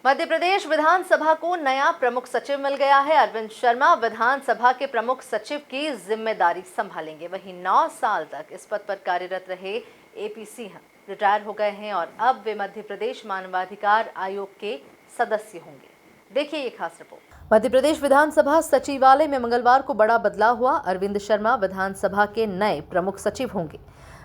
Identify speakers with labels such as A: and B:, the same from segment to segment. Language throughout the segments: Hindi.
A: मध्य प्रदेश विधानसभा को नया प्रमुख सचिव मिल गया है। अरविंद शर्मा विधानसभा के प्रमुख सचिव की जिम्मेदारी संभालेंगे। वहीं 9 साल तक इस पद पर कार्यरत रहे एपी सिंह रिटायर हो गए हैं और अब वे मध्य प्रदेश मानवाधिकार आयोग के सदस्य होंगे। देखिए ये खास रिपोर्ट। मध्य प्रदेश विधानसभा सचिवालय में मंगलवार को बड़ा बदलाव हुआ। अरविंद शर्मा विधानसभा के नए प्रमुख सचिव होंगे।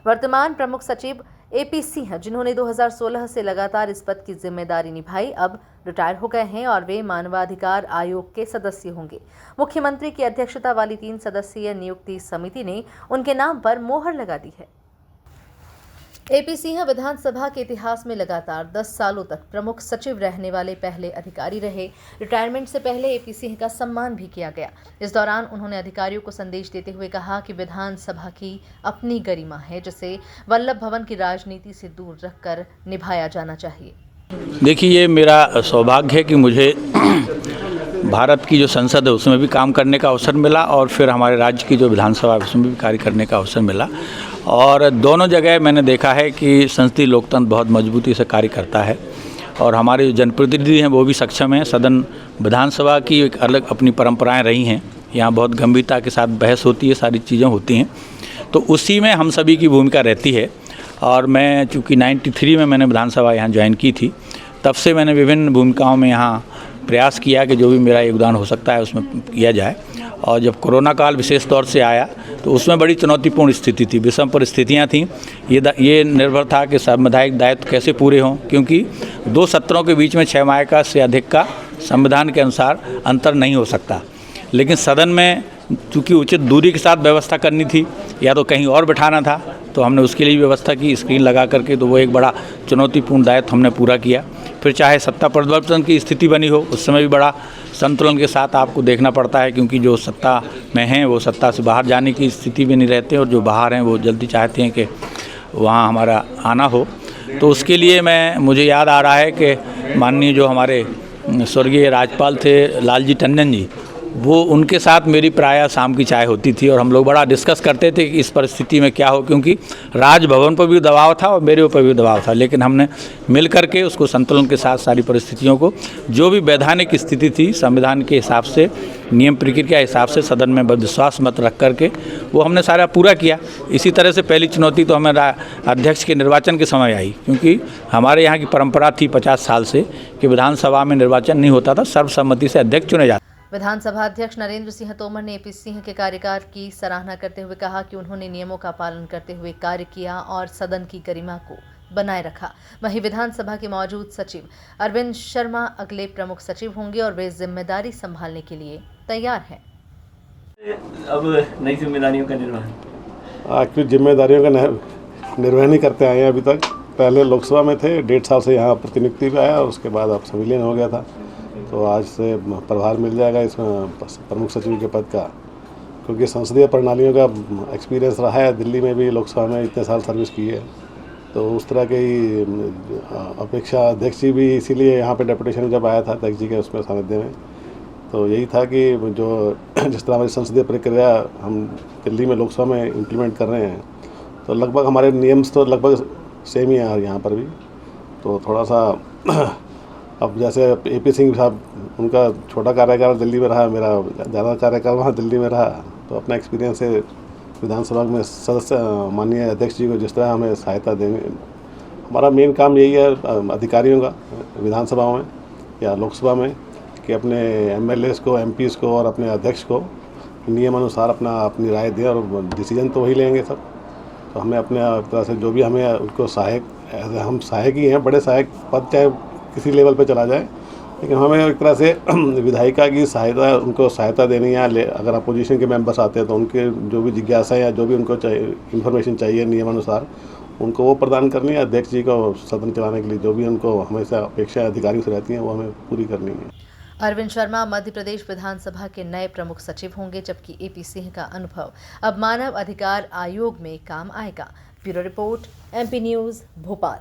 A: वर्तमान प्रमुख सचिव एपी सिंह, जिन्होंने 2016 से लगातार इस पद की जिम्मेदारी निभाई, अब रिटायर हो गए हैं और वे मानवाधिकार आयोग के सदस्य होंगे। मुख्यमंत्री की अध्यक्षता वाली 3 सदस्यीय नियुक्ति समिति ने उनके नाम पर मोहर लगा दी है। एपी सिंह विधानसभा के इतिहास में लगातार 10 सालों तक प्रमुख सचिव रहने वाले पहले अधिकारी रहे। रिटायरमेंट से पहले एपी सिंह का सम्मान भी किया गया। इस दौरान उन्होंने अधिकारियों को संदेश देते हुए कहा कि विधानसभा की अपनी गरिमा है, जिसे वल्लभ भवन की राजनीति से दूर रखकर निभाया जाना चाहिए।
B: देखिए, ये मेरा सौभाग्य है कि मुझे भारत की जो संसद है उसमें भी काम करने का अवसर मिला और फिर हमारे राज्य की जो विधानसभा है उसमें भी कार्य करने का अवसर मिला। और दोनों जगह मैंने देखा है कि संसदीय लोकतंत्र बहुत मजबूती से कार्य करता है और हमारे जो जनप्रतिनिधि हैं वो भी सक्षम हैं। सदन विधानसभा की एक अलग अपनी परंपराएं रही हैं। यहाँ बहुत गंभीरता के साथ बहस होती है, सारी चीज़ें होती हैं, तो उसी में हम सभी की भूमिका रहती है। और मैं चूँकि 93 में मैंने विधानसभा यहाँ ज्वाइन की थी, तब से मैंने विभिन्न भूमिकाओं में यहाँ प्रयास किया कि जो भी मेरा योगदान हो सकता है उसमें किया जाए। और जब कोरोना काल विशेष तौर से आया तो उसमें बड़ी चुनौतीपूर्ण स्थिति थी, विषम परिस्थितियाँ थीं। ये निर्भर था कि संवैधानिक दायित्व कैसे पूरे हों, क्योंकि 2 सत्रों के बीच में 6 माह का से अधिक का संविधान के अनुसार अंतर नहीं हो सकता। लेकिन सदन में चूँकि उचित दूरी के साथ व्यवस्था करनी थी या तो कहीं और बैठाना था, तो हमने उसके लिए व्यवस्था की, स्क्रीन लगा करके। तो वो एक बड़ा चुनौतीपूर्ण दायित्व हमने पूरा किया। फिर चाहे सत्ता परिवर्तन की स्थिति बनी हो, उस समय भी बड़ा संतुलन के साथ आपको देखना पड़ता है, क्योंकि जो सत्ता में हैं वो सत्ता से बाहर जाने की स्थिति में नहीं रहते और जो बाहर हैं वो जल्दी चाहते हैं कि वहाँ हमारा आना हो। तो उसके लिए मुझे याद आ रहा है कि माननीय जो हमारे स्वर्गीय राज्यपाल थे लालजी टंडन जी, वो उनके साथ मेरी प्रायः शाम की चाय होती थी और हम लोग बड़ा डिस्कस करते थे कि इस परिस्थिति में क्या हो, क्योंकि राजभवन पर भी दबाव था और मेरे ऊपर भी दबाव था। लेकिन हमने मिल करके उसको संतुलन के साथ सारी परिस्थितियों को, जो भी वैधानिक स्थिति थी संविधान के हिसाब से, नियम प्रक्रिया के हिसाब से सदन में विश्वास मत रख करके वो हमने सारा पूरा किया। इसी तरह से पहली चुनौती तो हमें अध्यक्ष के निर्वाचन के समय आई, क्योंकि हमारे यहाँ की परंपरा थी 50 साल से कि विधानसभा में निर्वाचन नहीं होता था, सर्वसम्मति से अध्यक्ष चुने जाते।
A: विधानसभा अध्यक्ष नरेंद्र सिंह तोमर ने एपी सिंह के कार्यकाल की सराहना करते हुए कहा कि उन्होंने नियमों का पालन करते हुए कार्य किया और सदन की गरिमा को बनाए रखा। वहीं विधानसभा के मौजूद सचिव अरविंद शर्मा अगले प्रमुख सचिव होंगे और वे जिम्मेदारी संभालने के लिए तैयार हैं।
C: अब नई जिम्मेदारियों का निर्वहन,
D: एक्चुअली जिम्मेदारियों का निर्वहन ही करते आए हैं अभी तक। पहले लोकसभा में थे, 1.5 साल से यहाँ प्रतिनियुक्ति पे आया और उसके बाद अब संविलियन हो गया था। तो आज से प्रभार मिल जाएगा इसमें प्रमुख सचिव के पद का, क्योंकि संसदीय प्रणालियों का एक्सपीरियंस रहा है। दिल्ली में भी लोकसभा में इतने साल सर्विस की है, तो उस तरह की अपेक्षा अध्यक्ष जी भी इसीलिए यहाँ पे डेपुटेशन जब आया था अध्यक्ष जी के उसमें सानिध्य में, तो यही था कि जो जिस तरह हमारी संसदीय प्रक्रिया हम दिल्ली में लोकसभा में इम्प्लीमेंट कर रहे हैं, तो लगभग हमारे नियम तो लगभग सेम ही है यहाँ पर भी। तो थोड़ा सा अब जैसे एपी सिंह साहब, उनका छोटा कार्यकाल दिल्ली में रहा, मेरा ज़्यादा कार्यकाल वहाँ दिल्ली में रहा, तो अपना एक्सपीरियंस से विधानसभा में सदस्य माननीय अध्यक्ष जी को जिस तरह हमें सहायता देंगे। हमारा मेन काम यही है अधिकारियों का विधानसभाओं में या लोकसभा में, कि अपने एमएलएस को, एमपीज़ को और अपने अध्यक्ष को नियमानुसार अपनी राय दें और डिसीजन तो वही लेंगे सब। तो हमें अपने तरह से जो भी हमें उनको सहायक, हम सहायक ही हैं, बड़े सहायक पद चाहे किसी लेवल पे चला जाए, लेकिन हमें एक तरह से विधायिका की सहायता, उनको सहायता देनी है। अगर अपोजिशन के मेंबर्स आते हैं तो उनके जो भी जिज्ञासा या जो भी उनको चाहिए इन्फॉर्मेशन चाहिए नियमानुसार, उनको वो प्रदान करनी है। अध्यक्ष जी को सदन चलाने के लिए जो भी उनको हमेशा अपेक्षा अधिकारियों से रहती हैं वो हमें पूरी करनी है।
A: अरविंद शर्मा मध्य प्रदेश विधानसभा के नए प्रमुख सचिव होंगे, जबकि एपी सिंह का अनुभव अब मानव अधिकार आयोग में काम आएगा। Bureau report, MP news, Bhopal.